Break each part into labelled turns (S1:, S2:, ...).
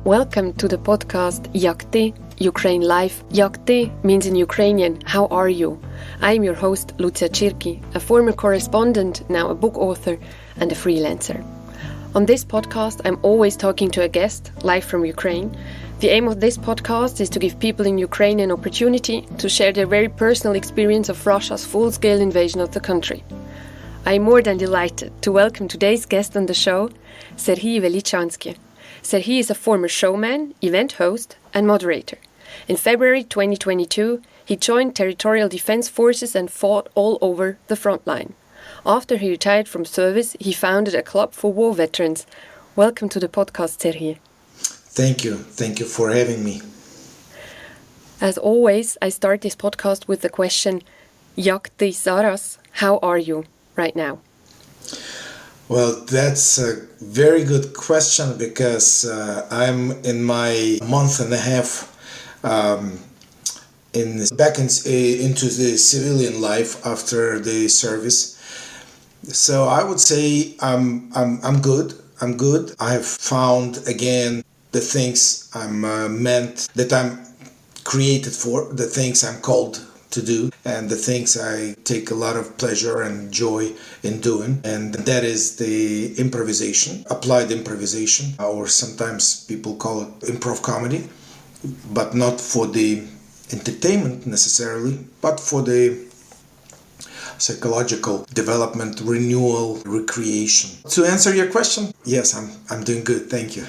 S1: Welcome to the podcast Yakty, Ukraine Life. Yakty means in Ukrainian, how are you? I am your host, Serhii, a former correspondent, now a book author and a freelancer. On this podcast, I'm always talking to a guest, live from Ukraine. The aim of this podcast is to give people in Ukraine an opportunity to share their very personal experience of Russia's full-scale invasion of the country. I am more than delighted to welcome today's guest on the show, Serhii Velychanskyi. Serhii is a former showman, event host, and moderator. In February 2022, he joined Territorial Defense Forces and fought all over the front line. After he retired from service, he founded a club for war veterans. Welcome to the podcast, Serhii.
S2: Thank you. Thank you for having me.
S1: As always, I start this podcast with the question, Yakty Zaras, how are you right now?
S2: Well, that's a very good question because I'm in my month and a half into the civilian life after the service. So I would say I'm good. I'm good. I have found again the things I'm meant, that I'm created for, the things I'm called to do, and the things I take a lot of pleasure and joy in doing, and that is the improvisation, applied improvisation, or sometimes people call it improv comedy, but not for the entertainment necessarily, but for the psychological development, renewal, recreation. To answer your question, yes, I'm doing good, thank you.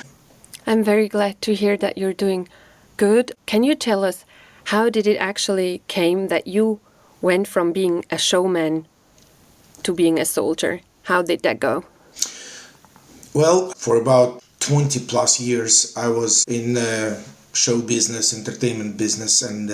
S1: I'm very glad to hear that you're doing good. Can you tell us, how did it actually came that you went from being a showman to being a soldier? How did that go?
S2: Well, for about 20 plus years, I was in show business, entertainment business, and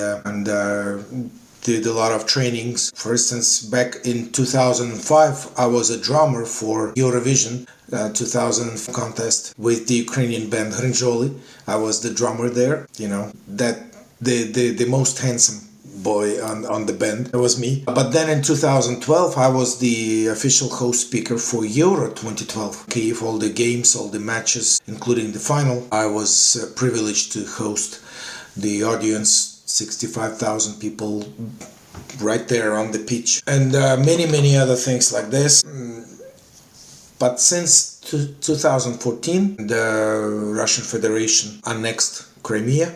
S2: did a lot of trainings. For instance, back in 2005, I was a drummer for Eurovision 2000 contest with the Ukrainian band Rinjoli. I was the drummer there, that the most handsome boy on the band. It was me. But then in 2012, I was the official host speaker for Euro 2012. Kyiv, all the games, all the matches, including the final. I was privileged to host the audience, 65,000 people right there on the pitch. And many other things like this. But since 2014, the Russian Federation annexed Crimea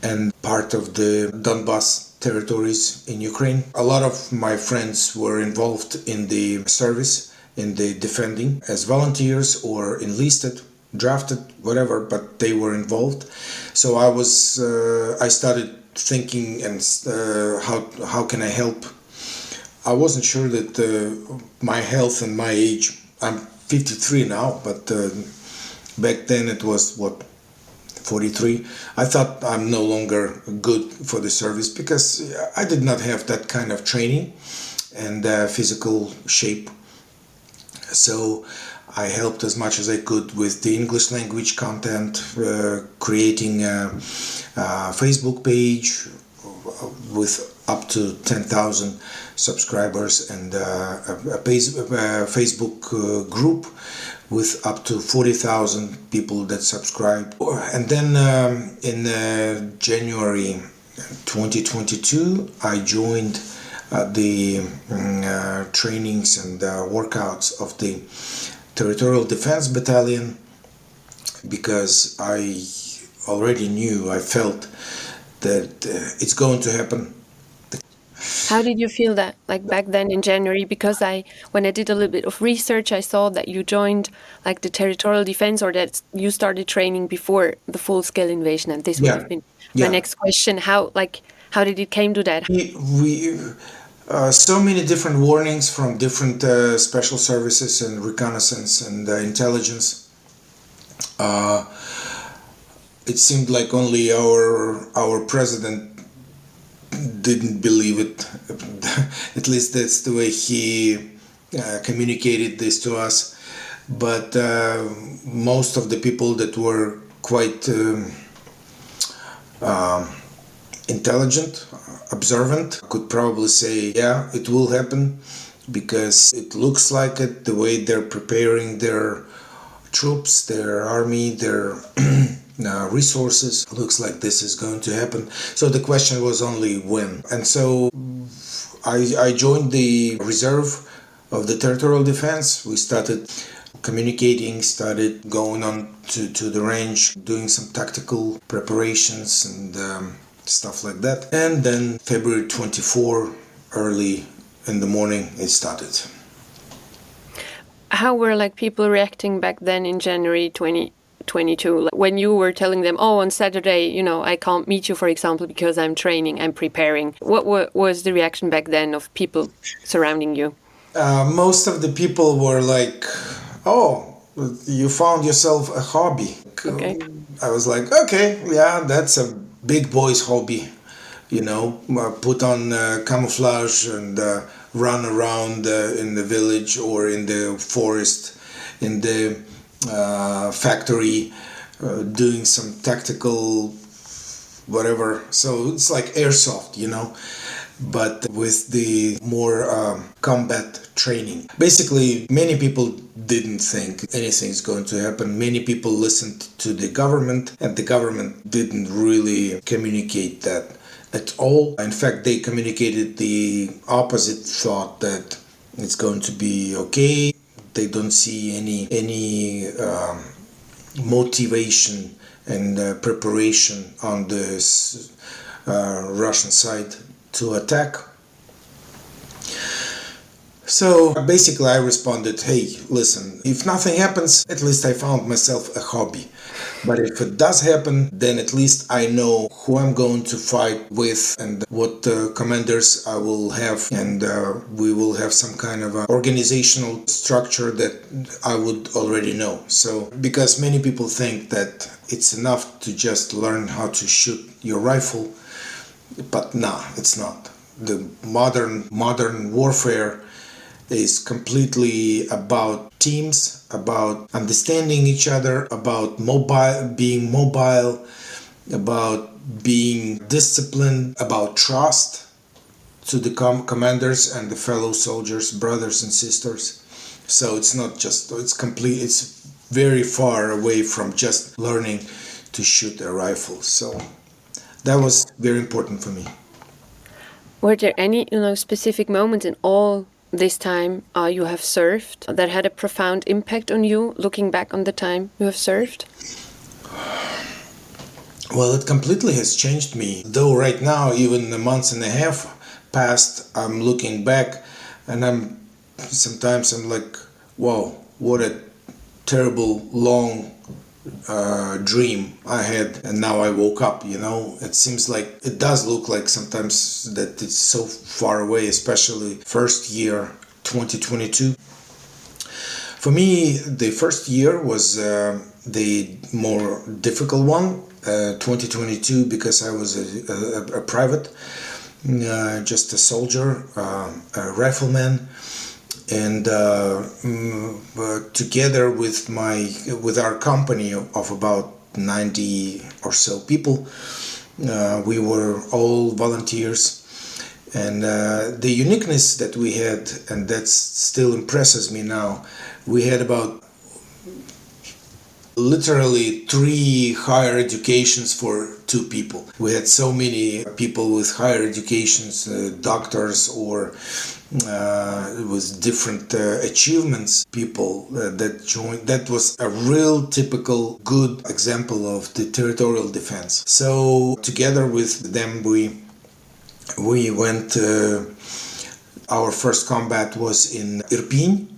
S2: and part of the Donbas territories in Ukraine. A lot of my friends were involved in the service, in the defending, as volunteers or enlisted, drafted, whatever, but they were involved. So I started thinking, and how can I help? I wasn't sure that my health and my age, I'm 53 now, but back then it was 43. I thought I'm no longer good for the service because I did not have that kind of training and physical shape. So I helped as much as I could with the English language content, creating a Facebook page with up to 10,000 subscribers and a Facebook group with up to 40,000 people that subscribe. And then in January 2022, I joined the trainings and workouts of the Territorial Defense Battalion because I already knew, I felt that it's going to happen.
S1: How did you feel that, like back then in January? Because when I did a little bit of research, I saw that you joined like the territorial defense, or that you started training before the full-scale invasion. And this would have been my next question. How did it came to that?
S2: We so many different warnings from different special services and reconnaissance and intelligence. It seemed like only our president didn't believe it. At least that's the way he communicated this to us. But most of the people that were quite intelligent, observant, could probably say, yeah, it will happen because it looks like it, the way they're preparing their troops, their army, their resources. Looks like this is going to happen. So the question was only when. And so I joined the reserve of the Territorial Defense. We started communicating, started going on to the range, doing some tactical preparations and stuff like that. And then February 24, early in the morning, it started.
S1: How were people reacting back then in January 2022 when you were telling them, oh, on Saturday, I can't meet you, for example, because I'm training, I'm preparing? What was the reaction back then of people surrounding you?
S2: Most of the people were like, oh, you found yourself a hobby.
S1: Okay.
S2: I was like, okay, yeah, that's a big boy's hobby. Put on camouflage and run around in the village or in the forest, in the factory, doing some tactical whatever. So it's like airsoft, but with the more combat training. Basically, many people didn't think anything's going to happen. Many people listened to the government, and the government didn't really communicate that at all. In fact, they communicated the opposite thought, that it's going to be okay. They don't see any motivation and preparation on the Russian side to attack. So basically I responded, hey, listen, if nothing happens, at least I found myself a hobby. But if it does happen, then at least I know who I'm going to fight with and what commanders I will have, and we will have some kind of organizational structure that I would already know. So, because many people think that it's enough to just learn how to shoot your rifle, but nah, it's not. The modern warfare is completely about teams, about understanding each other, about being mobile, about being disciplined, about trust to the commanders and the fellow soldiers, brothers and sisters. So it's not just, it's very far away from just learning to shoot a rifle. So that was very important for me.
S1: Were there any specific moments in all this time you have served that had a profound impact on you, looking back on the time you have served?
S2: Well, it completely has changed me. Though right now, even a month and a half past, I'm looking back and sometimes I'm like, wow, what a terrible long dream I had, and now I woke up. It seems like, it does look like sometimes that it's so far away, especially first year 2022. For me, the first year was the more difficult one, 2022, because I was a private, just a soldier, a rifleman. And together with our company of about 90 or so people, we were all volunteers. And the uniqueness that we had, and that still impresses me now, we had about literally 3 higher educations for 2 people. We had so many people with higher educations, doctors or with different achievements, people that joined. That was a real typical good example of the territorial defense. So together with them we went, our first combat was in Irpin,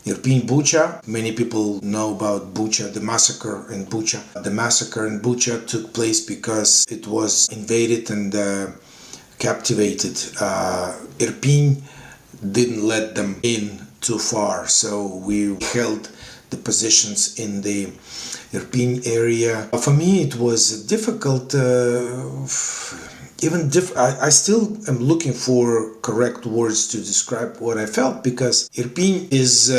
S2: Bucha. Many people know about Bucha, the massacre in Bucha. The massacre in Bucha took place because it was invaded and captivated. Irpin didn't let them in too far, so we held the positions in the Irpin area. For me it was difficult, I still am looking for correct words to describe what I felt, because Irpin is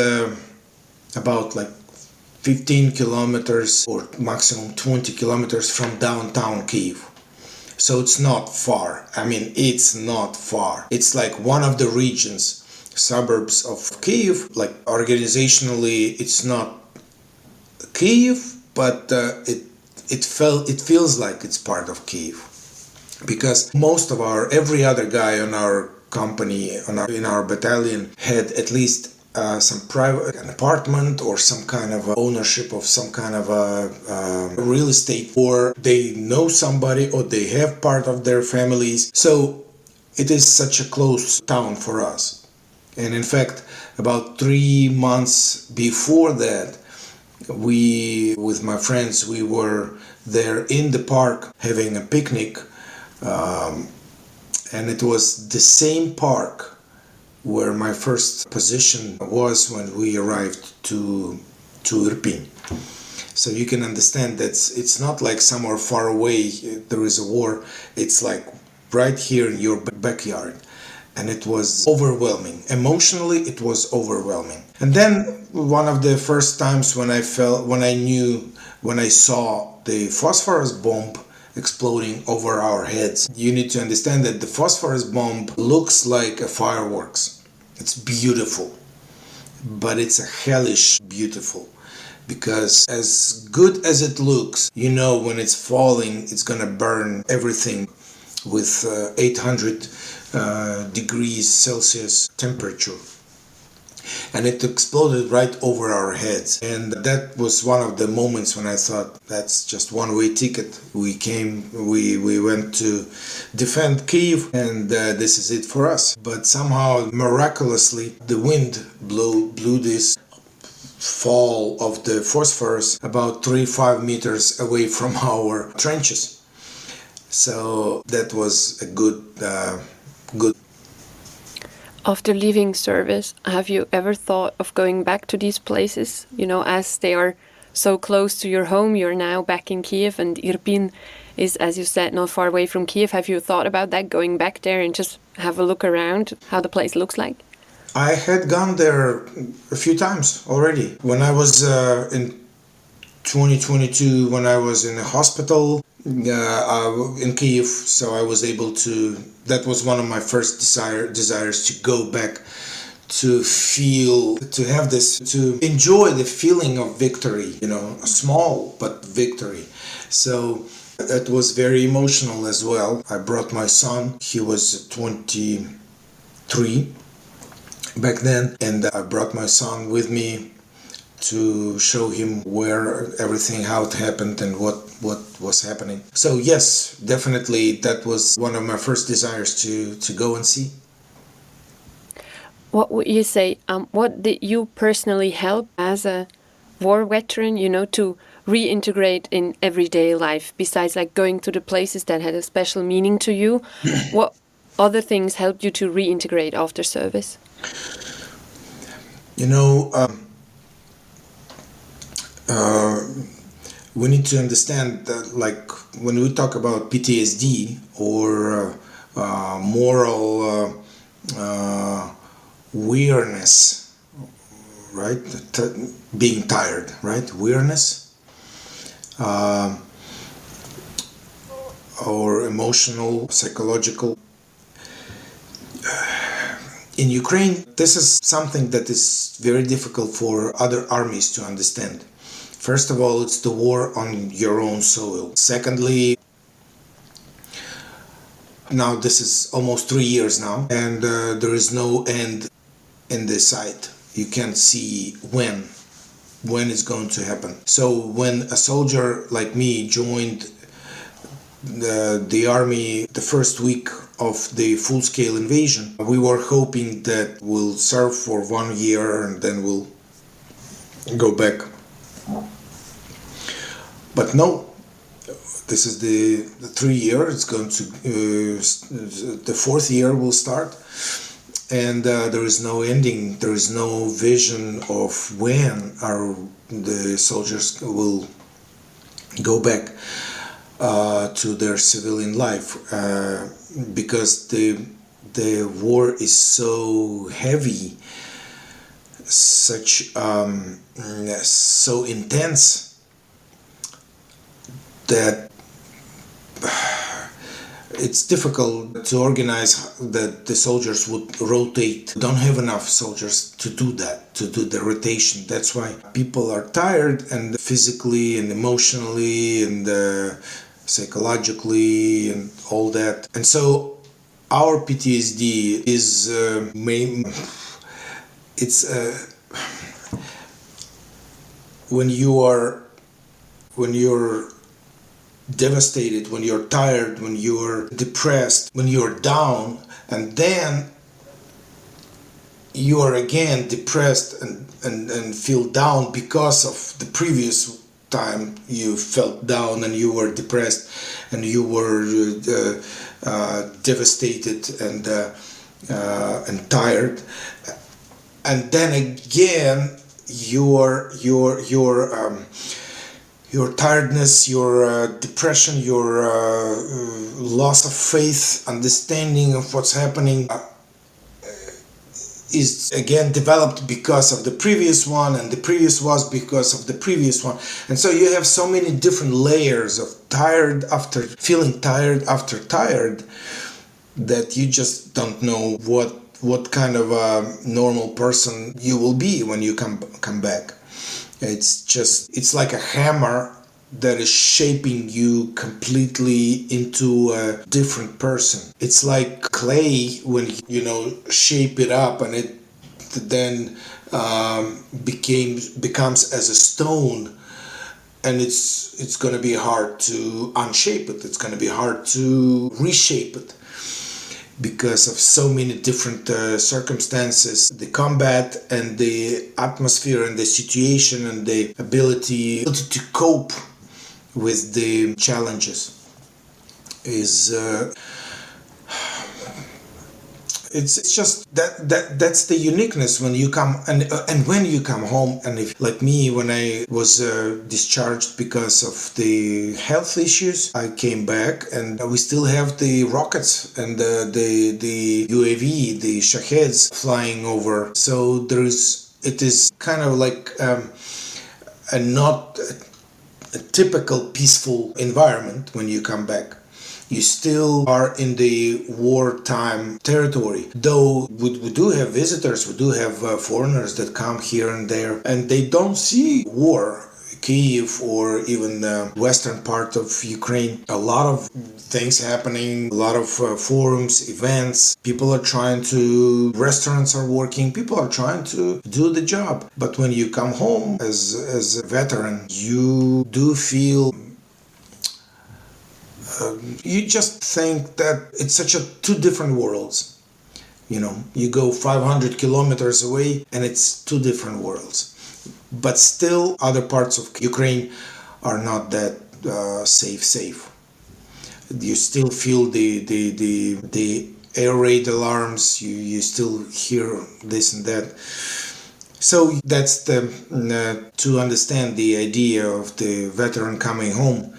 S2: about 15 kilometers or maximum 20 kilometers from downtown Kyiv. So it's not far. It's not far. It's like one of the regions, suburbs of Kyiv. Organizationally, it's not Kyiv, but it feels like it's part of Kiev, because every other guy on our company, in our battalion, had at least some private an apartment or some kind of ownership of some kind of real estate, or they know somebody, or they have part of their families. So it is such a close town for us. And in fact, about 3 months before that, with my friends, we were there in the park having a picnic, and it was the same park where my first position was when we arrived to Irpin. So you can understand that it's not like somewhere far away there is a war. It's like right here in your backyard. And it was overwhelming. Emotionally, it was overwhelming. And then one of the first times when I saw the phosphorus bomb exploding over our heads. You need to understand that the phosphorus bomb looks like a fireworks. It's beautiful, but it's a hellish beautiful, because as good as it looks, you know, when it's falling, it's gonna burn everything with 800 degrees Celsius temperature. And it exploded right over our heads. And that was one of the moments when I thought, that's just one-way ticket. We went to defend Kiev, and this is it for us. But somehow, miraculously, the wind blew this fall of the phosphorus about 3-5 meters away from our trenches. So that was a good.
S1: After leaving service, have you ever thought of going back to these places? You know, as they are so close to your home, you're now back in Kiev, and Irpin is, as you said, not far away from Kiev. Have you thought about that, going back there and just have a look around how the place looks like?
S2: I had gone there a few times already. When I was in 2022, when I was in a hospital in Kiev, so I was able to. That was one of my first desires, to go back, to enjoy the feeling of victory. You know, small but victory. So that was very emotional as well. I brought my son. He was 23 back then, and I brought my son with me to show him how it happened and what was happening. So yes, definitely that was one of my first desires to go and see.
S1: What would you say, what did you personally help as a war veteran, you know, to reintegrate in everyday life, besides like going to the places that had a special meaning to you? What other things helped you to reintegrate after service?
S2: You know, we need to understand that, like, when we talk about PTSD or moral weariness, right? Being tired, right? Weariness, or emotional, psychological. In Ukraine, this is something that is very difficult for other armies to understand. First of all, it's the war on your own soil. Secondly, now this is almost 3 years now, and there is no end in this sight. You can't see when it's going to happen. So when a soldier like me joined the army the first week of the full-scale invasion, we were hoping that we'll serve for 1 year and then we'll go back. But no, this is the 3 year. It's going to the 4th year will start, and there is no ending. There is no vision of when the soldiers will go back to their civilian life, because the war is so heavy, so intense, that it's difficult to organize that the soldiers would rotate. We don't have enough soldiers to do that, to do the rotation. That's why people are tired, and physically and emotionally and psychologically and all that. And so our PTSD is when you're devastated, when you're tired, when you're depressed, when you're down, and then you are again depressed and feel down because of the previous time you felt down and you were depressed and you were devastated and tired, and then again your tiredness, your depression, your loss of faith, understanding of what's happening is again developed because of the previous one, and the previous was because of the previous one. And so you have so many different layers of tired after feeling tired after tired that you just don't know what kind of a normal person you will be when you come back. It's like a hammer that is shaping you completely into a different person. It's like clay when shape it up and it then becomes as a stone, and it's going to be hard to unshape it. It's going to be hard to reshape it because of so many different circumstances, the combat and the atmosphere and the situation and the ability to cope with the challenges is it's just that's the uniqueness when you come and when you come home. And if, like me, when I was discharged because of the health issues, I came back and we still have the rockets and the UAV, the Shaheds flying over. So it is kind of like a not a typical peaceful environment when you come back. You still are in the wartime territory. Though we do have visitors, we do have foreigners that come here and there, and they don't see war. Kyiv or even the western part of Ukraine, a lot of things happening, a lot of forums, events. People are trying to, restaurants are working, people are trying to do the job. But when you come home as a veteran, you do feel you just think that it's such two different worlds. You go 500 kilometers away and it's two different worlds. But still, other parts of Ukraine are not that safe. You still feel the air raid alarms. You still hear this and that. So that's to understand the idea of the veteran coming home.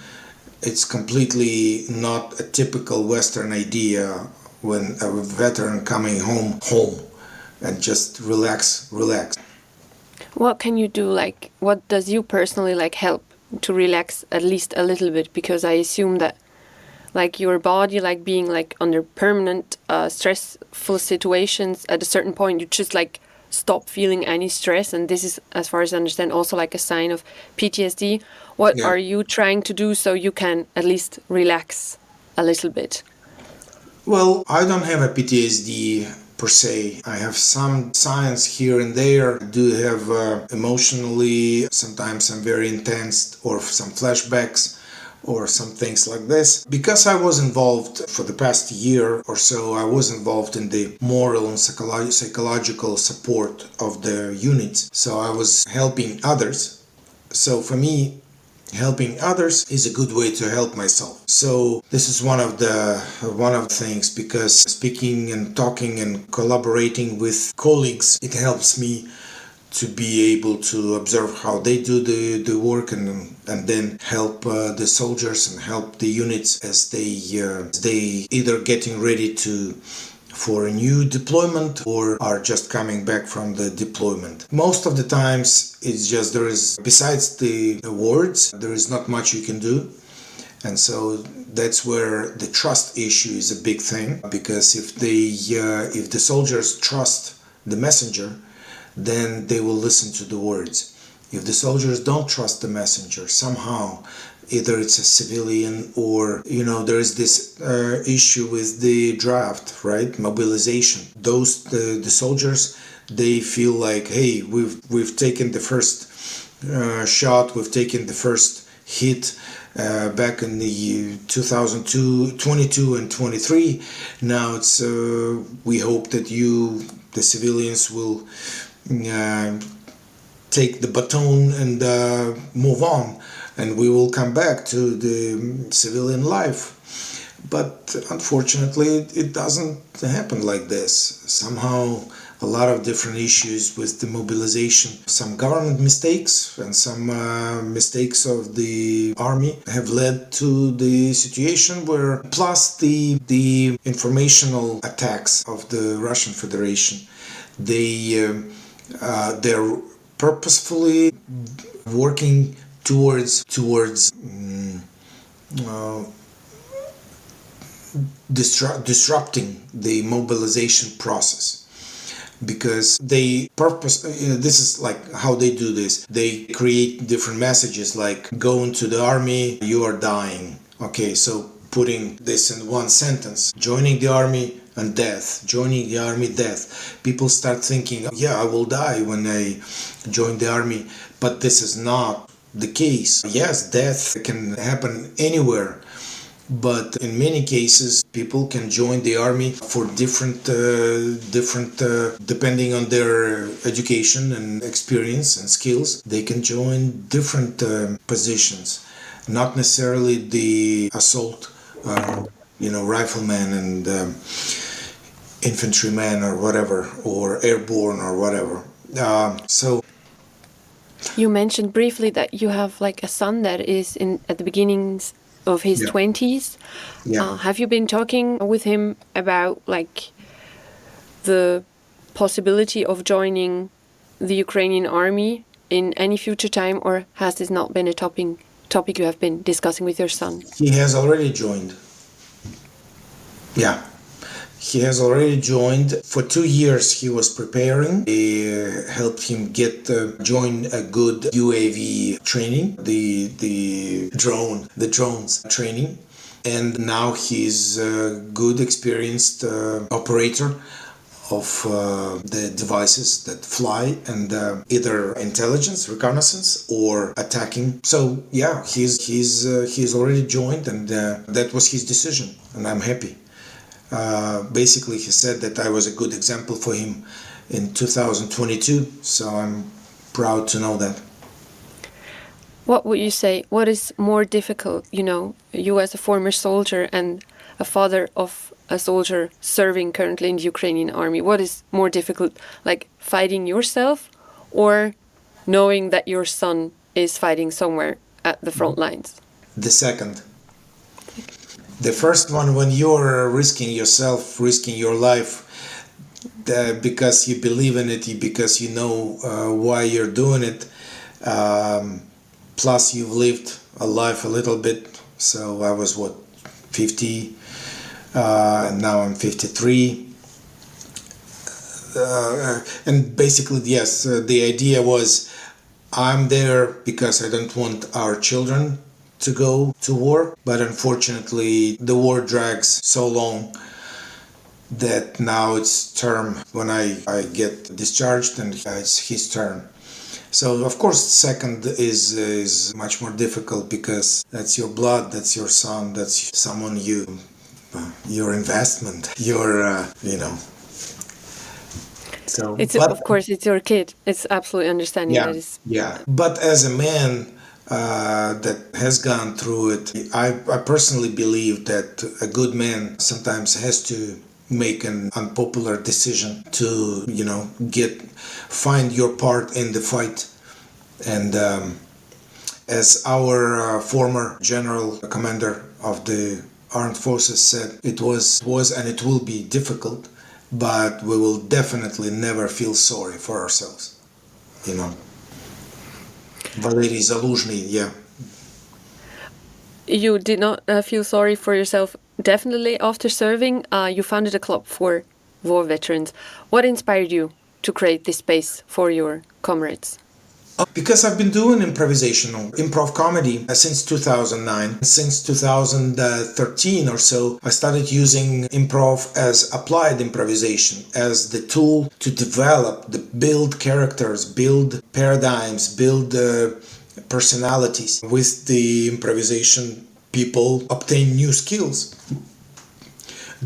S2: It's completely not a typical Western idea when a veteran coming home and just relax.
S1: What can you do? What does you personally help to relax at least a little bit? Because I assume that your body being under permanent stressful situations, at a certain point you just stop feeling any stress, and this is, as far as I understand, also a sign of PTSD. What are you trying to do so you can at least relax a little bit?
S2: Well, I don't have a PTSD per se. I have some signs here and there. I do have emotionally, sometimes I'm very intense, or some flashbacks or some things like this. Because I was involved for the past year or so, I was involved in the moral and psychological support of the units. So I was helping others. So for me, helping others is a good way to help myself. So this is one of the things, because speaking and talking and collaborating with colleagues, it helps me to be able to observe how they do the work and then help the soldiers and help the units as they either getting ready for a new deployment or are just coming back from the deployment. Most of the times it's just besides the words, there is not much you can do. And so that's where the trust issue is a big thing, because if the soldiers trust the messenger, then they will listen to the words. If the soldiers don't trust the messenger, somehow, either it's a civilian or, there is this issue with the draft, right? Mobilization. The soldiers, they feel like, hey, we've taken the first shot, we've taken the first hit back in the 2022 and 23. Now it's we hope that the civilians, will take the baton and move on, and we will come back to the civilian life. But unfortunately, it doesn't happen like this. Somehow, a lot of different issues with the mobilization, some government mistakes and some mistakes of the army have led to the situation where, plus the informational attacks of the Russian Federation, they're purposefully working towards disrupting the mobilization process. Because this is like how they do this. They create different messages like, go into the army, you are dying. Okay, so putting this in one sentence, joining the army and death, joining the army, death. People start thinking, yeah, I will die when I join the army. But this is not the case. Yes, death can happen anywhere. But in many cases, people can join the army for different, depending on their education and experience and skills. They can join different positions, not necessarily the assault, rifleman and infantryman or whatever, or airborne or whatever. So.
S1: You mentioned briefly that you have like a son that is at the beginnings of his 20s.
S2: Yeah.
S1: Have you been talking with him about like the possibility of joining the Ukrainian army in any future time, or has this not been a topic you have been discussing with your son?
S2: He has already joined. Yeah. He has already joined. For 2 years he was preparing. They helped him join a good UAV training, the drones training. And now he's a good, experienced operator of the devices that fly and either intelligence, reconnaissance, or attacking. So yeah, he's already joined, and that was his decision, and I'm happy. Basically, he said that I was a good example for him in 2022, so I'm proud to know that.
S1: What would you say, what is more difficult, you as a former soldier and a father of a soldier serving currently in the Ukrainian army, what is more difficult, like fighting yourself or knowing that your son is fighting somewhere at the front lines?
S2: The second. The first one, when you're risking yourself, risking your life, because you believe in it, because you know why you're doing it, plus you've lived a life a little bit. So I was 50, and now I'm 53. And basically, yes, the idea was, I'm there because I don't want our children to go to war, but unfortunately the war drags so long that now it's term when I get discharged, and it's his turn. So of course second is much more difficult, because that's your blood, that's your son, that's someone your investment, your So,
S1: of course it's your kid. It's absolutely understanding that is.
S2: Yeah, but as a man that has gone through it, I personally believe that a good man sometimes has to make an unpopular decision to, find your part in the fight. And as our former general commander of the armed forces said, it was and it will be difficult, but we will definitely never feel sorry for ourselves, Valery Zaluzhny, yeah.
S1: You did not feel sorry for yourself. Definitely after serving, you founded a club for war veterans. What inspired you to create this space for your comrades?
S2: Because I've been doing improvisational improv comedy since 2009. Since 2013 or so, I started using improv as applied improvisation, as the tool to develop, build characters, build paradigms, build personalities. With the improvisation, people obtain new skills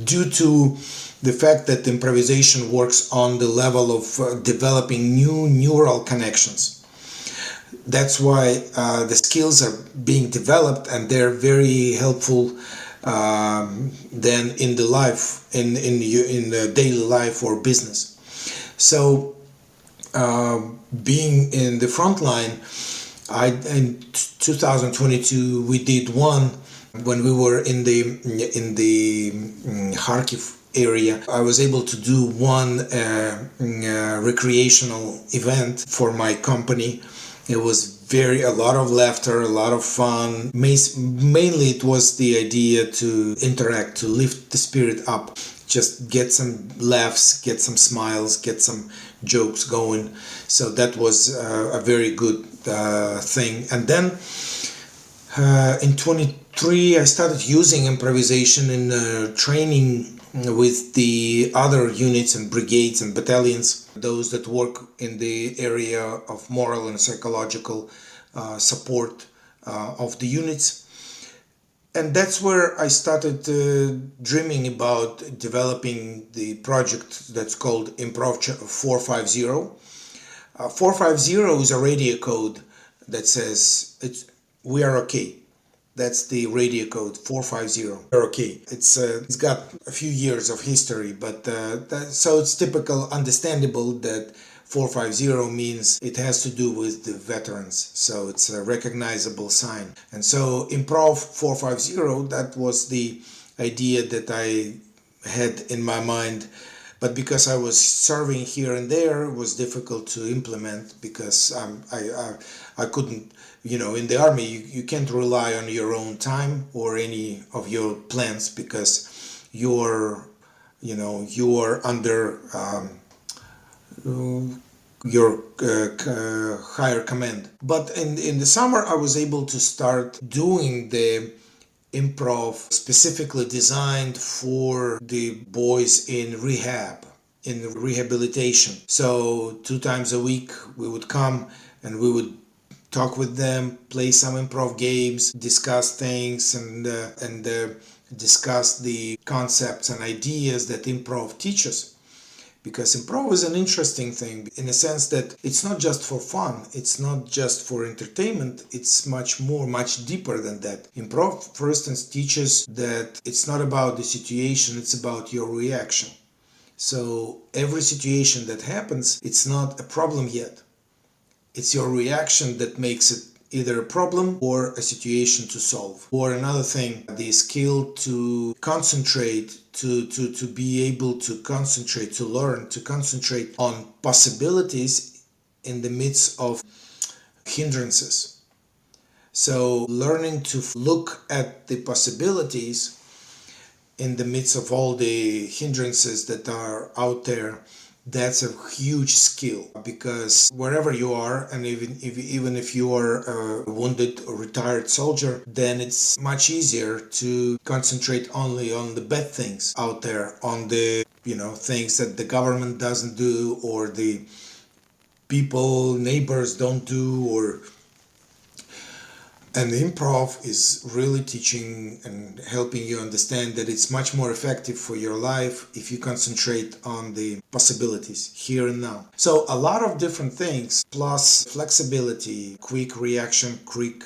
S2: due to the fact that improvisation works on the level of developing new neural connections. That's why the skills are being developed, and they're very helpful then in the life, in the daily life or business. So being in the front line, in 2022 we did one when we were in the Kharkiv area. I was able to do one recreational event for my company. It was a lot of laughter, a lot of fun. Mainly it was the idea to interact, to lift the spirit up, just get some laughs, get some smiles, get some jokes going. So that was a very good thing. And then in 23 I started using improvisation in training with the other units and brigades and battalions, those that work in the area of moral and psychological support of the units. And that's where I started dreaming about developing the project that's called Improv 450. 450 is a radio code that says we are okay. That's the radio code 450. We're okay. It's got a few years of history, but so it's typical, understandable that 450 means it has to do with the veterans. So it's a recognizable sign. And so Improv 450, that was the idea that I had in my mind. But because I was serving here and there, it was difficult to implement because I couldn't, in the army, you can't rely on your own time or any of your plans because you're under your higher command. But in the summer, I was able to start doing the improv specifically designed for the boys in rehab, in rehabilitation. So 2 times a week we would come and we would talk with them, play some improv games, discuss things, and discuss the concepts and ideas that improv teaches. Because improv is an interesting thing in a sense that it's not just for fun, it's not just for entertainment, it's much more, much deeper than that. Improv, for instance, teaches that it's not about the situation, it's about your reaction. So every situation that happens, it's not a problem yet. It's your reaction that makes it either a problem or a situation to solve. Or another thing, the skill to concentrate, to be able to concentrate, to learn, to concentrate on possibilities in the midst of hindrances. So learning to look at the possibilities in the midst of all the hindrances that are out there, that's a huge skill, because wherever you are, and even if you are a wounded or retired soldier, then it's much easier to concentrate only on the bad things out there, on the things that the government doesn't do or the people, neighbors don't do, and improv is really teaching and helping you understand that it's much more effective for your life if you concentrate on the possibilities here and now. So a lot of different things, plus flexibility, quick reaction, quick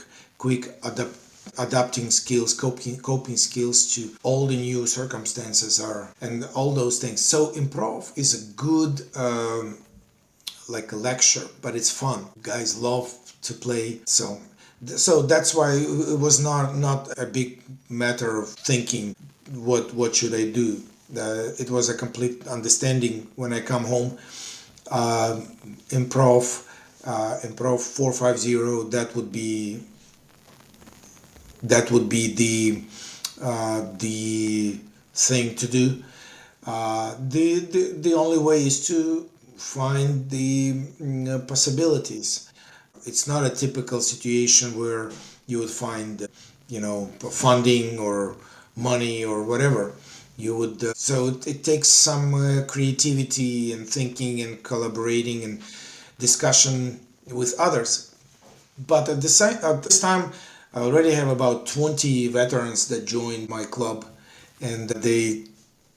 S2: adapting skills, coping skills to all the new circumstances and all those things. So improv is a good like a lecture, but it's fun. Guys love to play, so that's why it was not a big matter of thinking what should I do. It was a complete understanding when I come home. Improv 450, that would be That would be the thing to do. The only way is to find the possibilities. It's not a typical situation where you would find, funding or money or whatever. You would so it takes some creativity and thinking and collaborating and discussion with others. But at this time, I already have about 20 veterans that joined my club, and they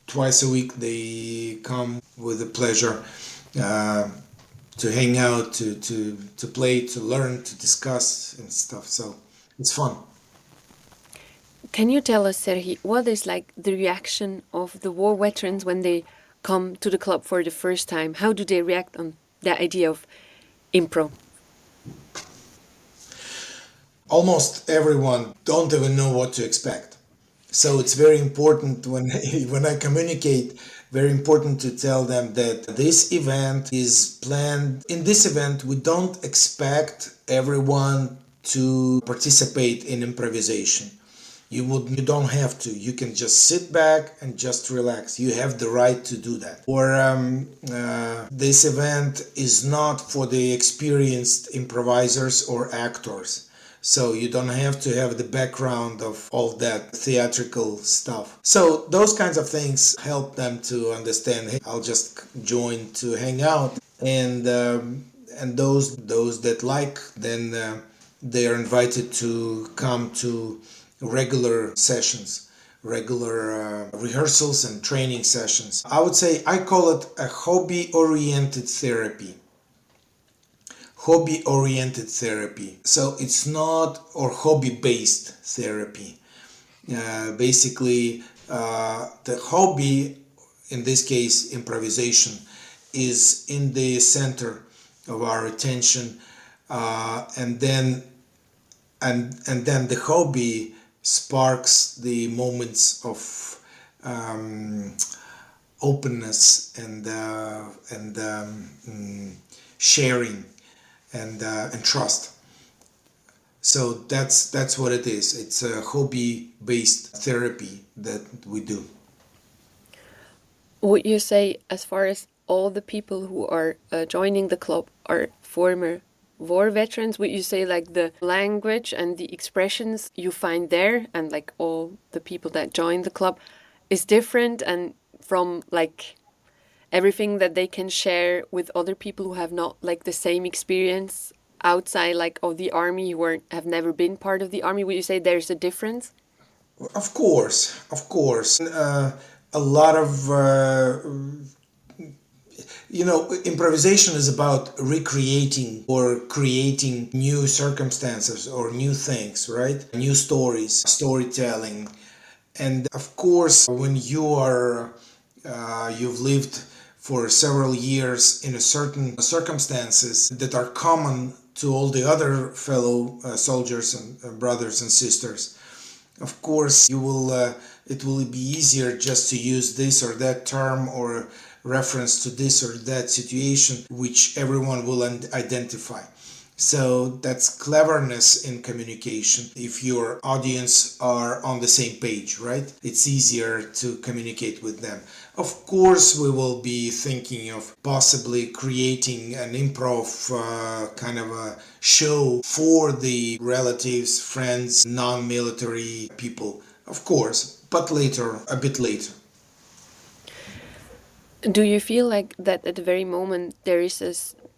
S2: twice a week they come with a pleasure to hang out, to play, to learn, to discuss and stuff. So it's fun.
S1: Can you tell us, Serhii, what is like the reaction of the war veterans when they come to the club for the first time? How do they react on the idea of improv?
S2: Almost everyone don't even know what to expect. So it's very important when when I communicate, very important to tell them that this event is planned. In this event, we don't expect everyone to participate in improvisation. You don't have to. You can just sit back and just relax. You have the right to do that. Or this event is not for the experienced improvisers or actors. So you don't have to have the background of all that theatrical stuff. So those kinds of things help them to understand, hey, I'll just join to hang out. And those that like, then they are invited to come to regular sessions, regular rehearsals and training sessions. I would say I call it a hobby-oriented therapy. Hobby-oriented therapy. So it's not, or hobby-based therapy. Basically, the hobby, in this case improvisation, is in the center of our attention, and then the hobby sparks the moments of openness and sharing and trust. So that's what it is. It's a hobby-based therapy that we do.
S1: Would you say, as far as all the people who are joining the club are former war veterans, would you say like the language and the expressions you find there and like all the people that join the club is different, and from like everything that they can share with other people who have not like the same experience outside like of the army, who have never been part of the army? Would you say there's a difference?
S2: Of course. A lot of improvisation is about recreating or creating new circumstances or new things, right? New stories, storytelling. And of course, when you've lived for several years in a certain circumstances that are common to all the other fellow soldiers and brothers and sisters, of course it will be easier just to use this or that term or reference to this or that situation which everyone will identify. So that's cleverness in communication. If your audience are on the same page, right? It's easier to communicate with them. Of course, we will be thinking of possibly creating an improv kind of a show for the relatives, friends, non-military people. Of course, but later, a bit later.
S1: Do you feel like that at the very moment there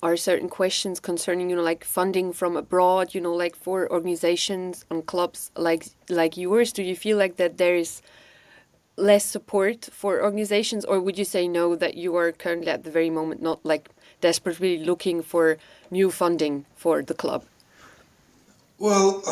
S1: are certain questions concerning, like funding from abroad, like for organizations and clubs like yours? Do you feel like that there is less support for organizations, or would you say no, that you are currently at the very moment not like desperately looking for new funding for the club?
S2: Well,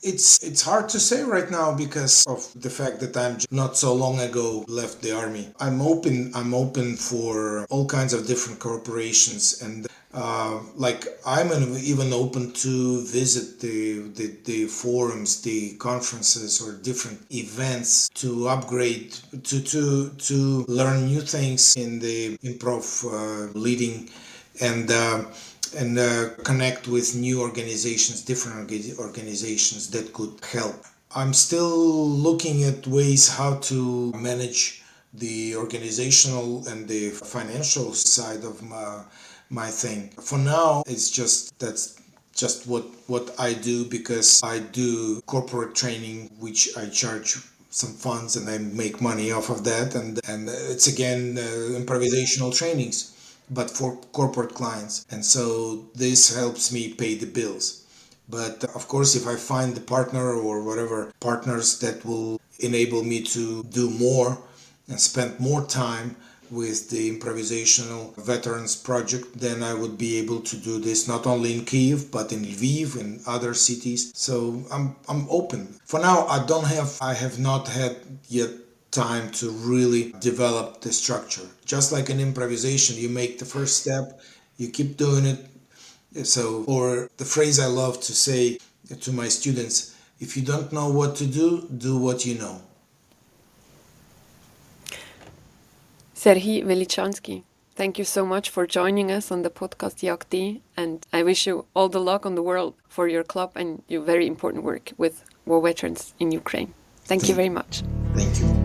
S2: it's hard to say right now because of the fact that I'm not so long ago left the army. I'm open for all kinds of different corporations, and I'm even open to visit the forums, the conferences or different events to upgrade, to learn new things in the improv leading. And connect with new organizations, different organizations that could help. I'm still looking at ways how to manage the organizational and the financial side of my thing. For now, that's just what I do, because I do corporate training, which I charge some funds and I make money off of that, and it's again improvisational trainings, but for corporate clients, and so this helps me pay the bills. But of course, if I find the partner or whatever partners that will enable me to do more and spend more time with the improvisational veterans project, then I would be able to do this not only in Kyiv but in Lviv and other cities. So I'm open. For now, I have not had yet time to really develop the structure. Just like in improvisation, you make the first step, you keep doing it. So, or the phrase I love to say to my students, if you don't know what to do what you know.
S1: Serhii Velychanskyi, thank you so much for joining us on the podcast Yakti, and I wish you all the luck on the world for your club and your very important work with war veterans in Ukraine. Thank you very much.
S2: Thank you.